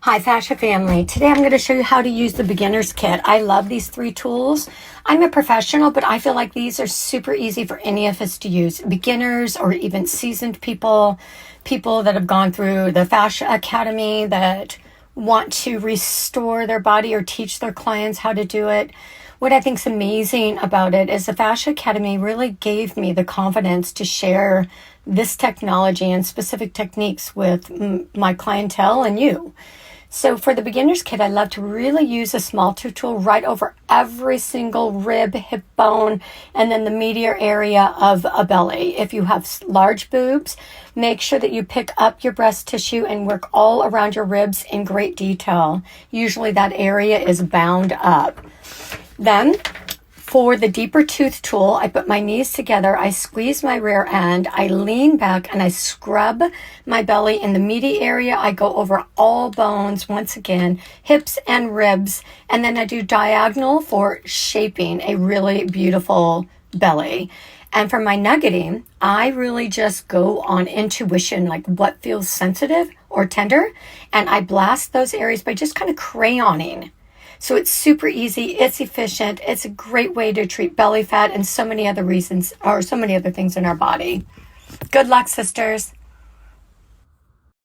Hi Fascia family. Today I'm going to show you how to use the beginner's kit. I love these 3 tools. I'm a professional, but I feel like these are super easy for any of us to use. Beginners or even seasoned people that have gone through the Fascia Academy that want to restore their body or teach their clients how to do it. What I think is amazing about it is the Fascia Academy really gave me the confidence to share this technology and specific techniques with my clientele and you. So for the beginner's kit, I love to really use a small tool right over every single rib, hip bone, and then the medial area of a belly. If you have large boobs, make sure that you pick up your breast tissue and work all around your ribs in great detail. Usually that area is bound up. Then for the deeper tooth tool, I put my knees together, I squeeze my rear end, I lean back, and I scrub my belly in the meaty area. I go over all bones once again, hips and ribs, and then I do diagonal for shaping a really beautiful belly. And for my nuggeting, I really just go on intuition, like what feels sensitive or tender, and I blast those areas by just kind of crayoning. So it's super easy, it's efficient, it's a great way to treat belly fat and so many other reasons, or so many other things in our body. Good luck, sisters.